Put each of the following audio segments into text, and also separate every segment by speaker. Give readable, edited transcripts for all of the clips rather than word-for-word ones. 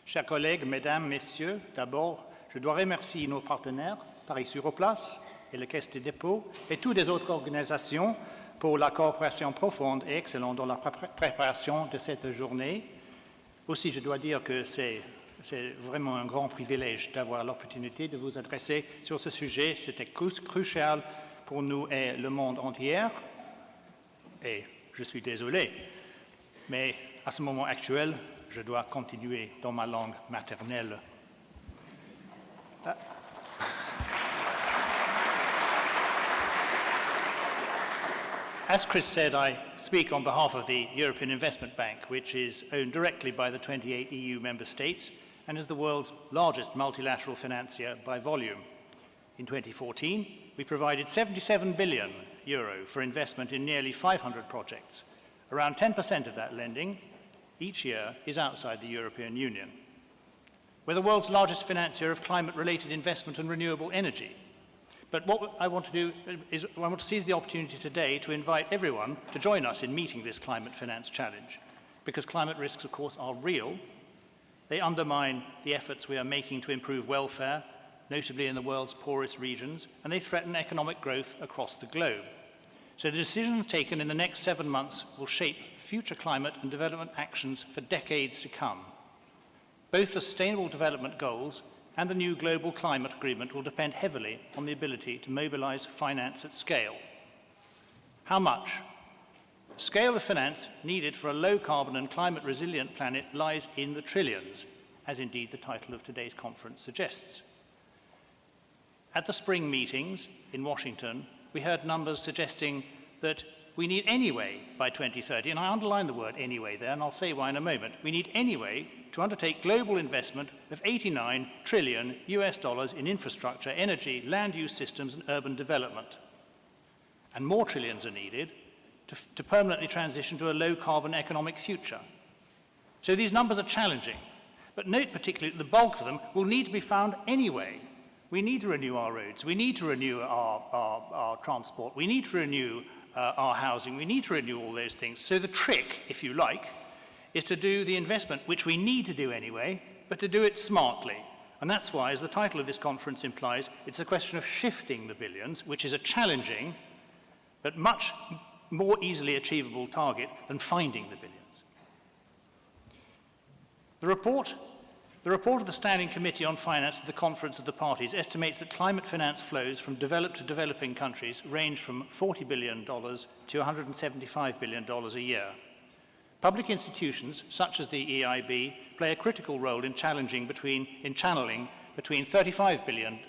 Speaker 1: Chers collègues, mesdames, messieurs, d'abord, je dois remercier nos partenaires, Paris sur place et la Caisse des dépôts, et toutes les autres organisations pour la coopération profonde et excellente dans la préparation de cette journée. Aussi, je dois dire que c'est vraiment un grand privilège d'avoir l'opportunité de vous adresser sur ce sujet. C'était crucial pour nous et le monde entier. Et je suis désolé, mais à ce moment actuel, je dois continuer dans ma langue maternelle. As Chris said, I speak on behalf of the European Investment Bank, which is owned directly by the 28 EU member states and is the world's largest multilateral financier by volume. In 2014, we provided 77 billion euro for investment in nearly 500 projects. Around 10% of that lending each year is outside the European Union. We're the world's largest financier of climate-related investment and renewable energy. But what I want to do is I want to seize the opportunity today to invite everyone to join us in meeting this climate finance challenge, because climate risks, of course, are real. They undermine the efforts we are making to improve welfare, notably in the world's poorest regions, and they threaten economic growth across the globe. So the decisions taken in the next 7 months will shape future climate and development actions for decades to come. Both the Sustainable Development Goals and the new Global Climate Agreement will depend heavily on the ability to mobilize finance at scale. How much? The scale of finance needed for a low-carbon and climate-resilient planet lies in the trillions, as indeed the title of today's conference suggests. At the spring meetings in Washington, we heard numbers suggesting that we need anyway by 2030, and I underline the word anyway there, and I'll say why in a moment. We need anyway to undertake global investment of 89 trillion US dollars in infrastructure, energy, land use systems, and urban development. And more trillions are needed to permanently transition to a low-carbon economic future. So these numbers are challenging, but note particularly that the bulk of them will need to be found anyway. We need to renew our roads, we need to renew our transport, we need to renew our housing, we need to renew all those things. So the trick, if you like, is to do the investment, which we need to do anyway, but to do it smartly. And that's why, as the title of this conference implies, it's a question of shifting the billions, which is a challenging but much more easily achievable target than finding the billions. The report of the Standing Committee on Finance at the Conference of the Parties estimates that climate finance flows from developed to developing countries range from $40 billion to $175 billion a year. Public institutions, such as the EIB, play a critical role in channeling between 35 billion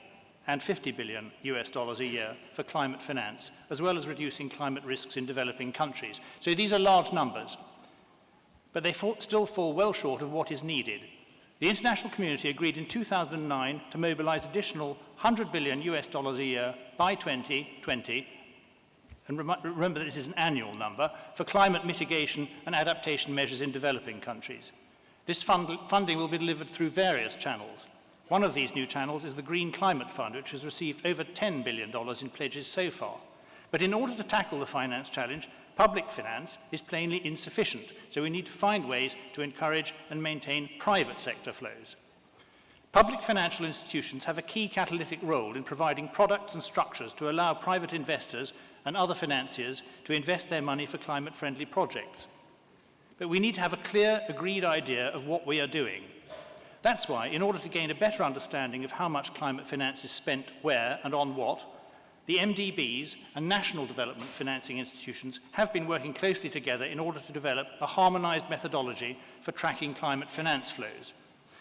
Speaker 1: and 50 billion US dollars a year for climate finance, as well as reducing climate risks in developing countries. So these are large numbers, but they still fall well short of what is needed. The international community agreed in 2009 to mobilize additional 100 billion US dollars a year by 2020, and remember this is an annual number, for climate mitigation and adaptation measures in developing countries. This funding will be delivered through various channels. One of these new channels is the Green Climate Fund, which has received over $10 billion in pledges so far. But in order to tackle the finance challenge, public finance is plainly insufficient, so we need to find ways to encourage and maintain private sector flows. Public financial institutions have a key catalytic role in providing products and structures to allow private investors and other financiers to invest their money for climate-friendly projects. But we need to have a clear, agreed idea of what we are doing. That's why, in order to gain a better understanding of how much climate finance is spent where and on what, the MDBs and national development financing institutions have been working closely together in order to develop a harmonized methodology for tracking climate finance flows.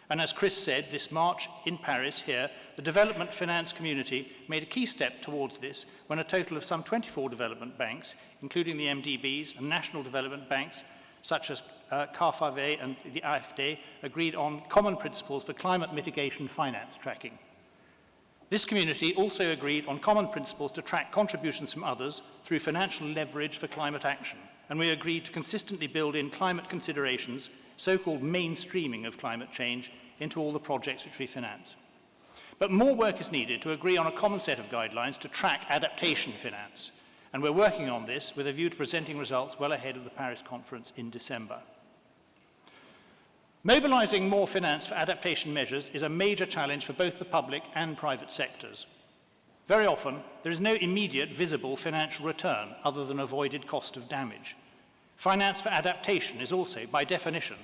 Speaker 1: And as Chris said, this March in Paris here, the development finance community made a key step towards this when a total of some 24 development banks, including the MDBs and national development banks, such as KfW and the AfD, agreed on common principles for climate mitigation finance tracking. This community also agreed on common principles to track contributions from others through financial leverage for climate action, and we agreed to consistently build in climate considerations, so-called mainstreaming of climate change, into all the projects which we finance. But more work is needed to agree on a common set of guidelines to track adaptation finance, and we're working on this with a view to presenting results well ahead of the Paris conference in December. Mobilizing more finance for adaptation measures is a major challenge for both the public and private sectors. Very often, there is no immediate visible financial return other than avoided cost of damage. Finance for adaptation is also, by definition,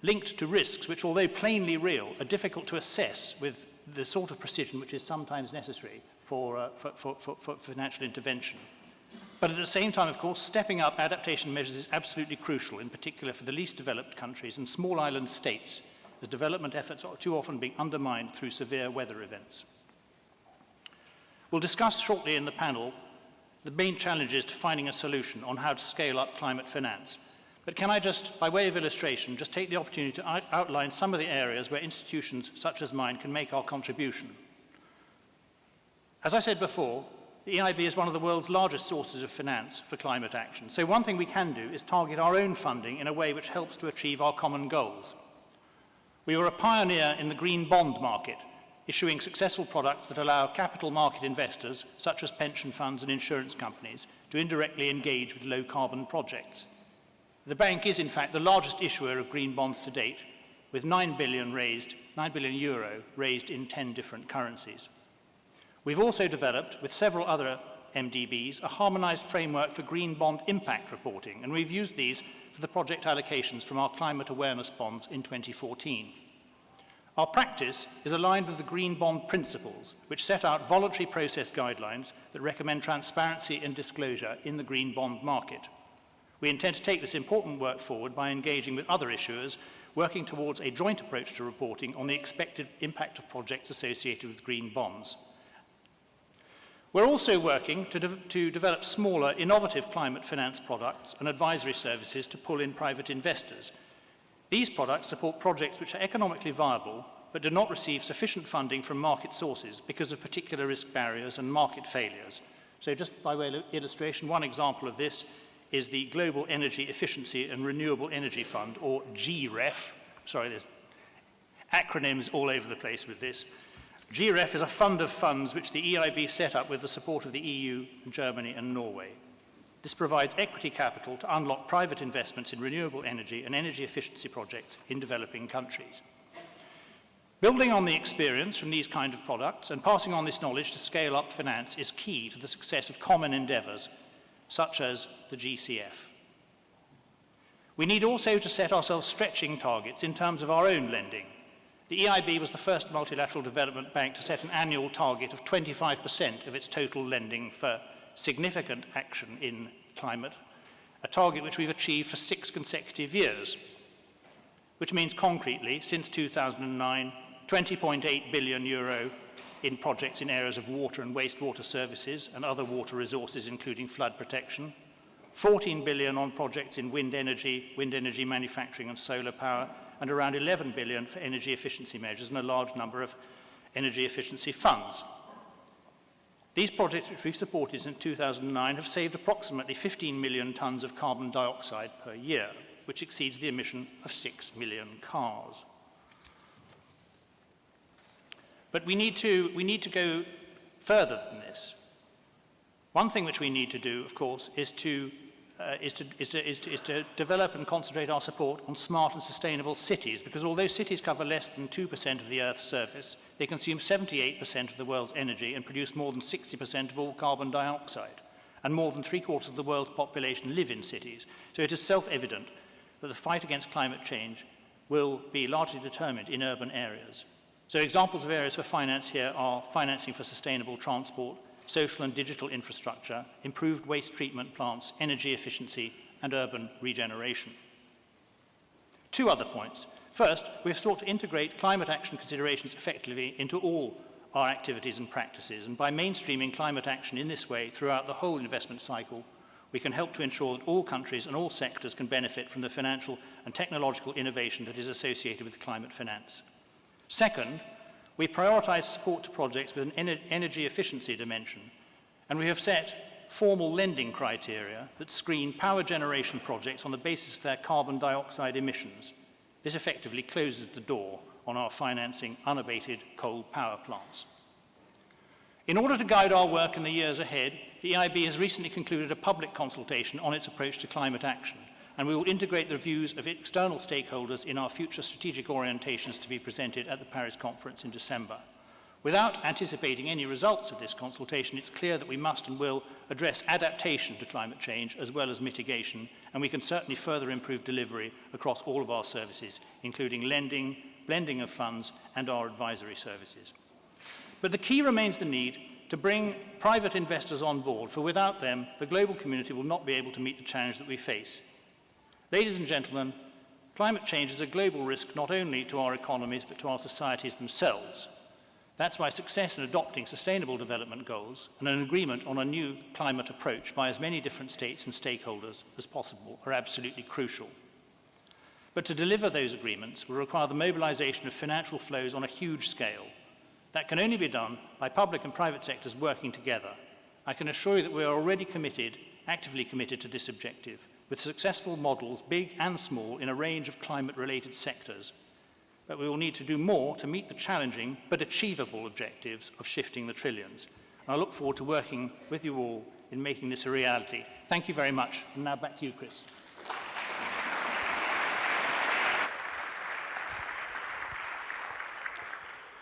Speaker 1: linked to risks which, although plainly real, are difficult to assess with the sort of precision which is sometimes necessary for financial intervention. But at the same time, of course, stepping up adaptation measures is absolutely crucial, in particular for the least developed countries and small island states, as development efforts are too often being undermined through severe weather events. We'll discuss shortly in the panel the main challenges to finding a solution on how to scale up climate finance. But can I just, by way of illustration, just take the opportunity to outline some of the areas where institutions such as mine can make our contribution. As I said before, the EIB is one of the world's largest sources of finance for climate action. So one thing we can do is target our own funding in a way which helps to achieve our common goals. We were a pioneer in the green bond market, issuing successful products that allow capital market investors, such as pension funds and insurance companies, to indirectly engage with low-carbon projects. The bank is, in fact, the largest issuer of green bonds to date, with €9 billion raised in 10 different currencies. We've also developed, with several other MDBs, a harmonized framework for green bond impact reporting, and we've used these for the project allocations from our climate awareness bonds in 2014. Our practice is aligned with the green bond principles, which set out voluntary process guidelines that recommend transparency and disclosure in the green bond market. We intend to take this important work forward by engaging with other issuers, working towards a joint approach to reporting on the expected impact of projects associated with green bonds. We're also working to develop smaller, innovative climate finance products and advisory services to pull in private investors. These products support projects which are economically viable but do not receive sufficient funding from market sources because of particular risk barriers and market failures. So just by way of illustration, one example of this is the Global Energy Efficiency and Renewable Energy Fund, or GREF. Sorry, there's acronyms all over the place with this. GREF is a fund of funds which the EIB set up with the support of the EU, Germany and Norway. This provides equity capital to unlock private investments in renewable energy and energy efficiency projects in developing countries. Building on the experience from these kind of products and passing on this knowledge to scale up finance is key to the success of common endeavours, such as the GCF. We need also to set ourselves stretching targets in terms of our own lending. The EIB was the first multilateral development bank to set an annual target of 25% of its total lending for significant action in climate, a target which we've achieved for 6 consecutive years, which means concretely, since 2009, €20.8 billion in projects in areas of water and wastewater services and other water resources, including flood protection, 14 billion on projects in wind energy manufacturing and solar power, and around 11 billion for energy efficiency measures and a large number of energy efficiency funds. These projects, which we've supported since 2009, have saved approximately 15 million tonnes of carbon dioxide per year, which exceeds the emission of 6 million cars. But we need to go further than this. One thing which we need to do, of course, is to develop and concentrate our support on smart and sustainable cities, because although cities cover less than 2% of the Earth's surface, they consume 78% of the world's energy and produce more than 60% of all carbon dioxide, and more than 3/4 of the world's population live in cities. So it is self-evident that the fight against climate change will be largely determined in urban areas. So examples of areas for finance here are financing for sustainable transport, social and digital infrastructure, improved waste treatment plants, energy efficiency, and urban regeneration. 2 other points. First, we've sought to integrate climate action considerations effectively into all our activities and practices, and by mainstreaming climate action in this way throughout the whole investment cycle, we can help to ensure that all countries and all sectors can benefit from the financial and technological innovation that is associated with climate finance. Second, we prioritise support to projects with an energy efficiency dimension, and we have set formal lending criteria that screen power generation projects on the basis of their carbon dioxide emissions. This effectively closes the door on our financing unabated coal power plants. In order to guide our work in the years ahead, the EIB has recently concluded a public consultation on its approach to climate action, and we will integrate the views of external stakeholders in our future strategic orientations to be presented at the Paris conference in December. Without anticipating any results of this consultation, it's clear that we must and will address adaptation to climate change as well as mitigation, and we can certainly further improve delivery across all of our services, including lending, blending of funds, and our advisory services. But the key remains the need to bring private investors on board, for without them, the global community will not be able to meet the challenge that we face. Ladies and gentlemen, climate change is a global risk not only to our economies, but to our societies themselves. That's why success in adopting sustainable development goals and an agreement on a new climate approach by as many different states and stakeholders as possible are absolutely crucial. But to deliver those agreements will require the mobilization of financial flows on a huge scale. That can only be done by public and private sectors working together. I can assure you that we are already actively committed to this objective, with successful models, big and small, in a range of climate-related sectors. But we will need to do more to meet the challenging but achievable objectives of shifting the trillions. And I look forward to working with you all in making this a reality. Thank you very much. And now back to you, Chris.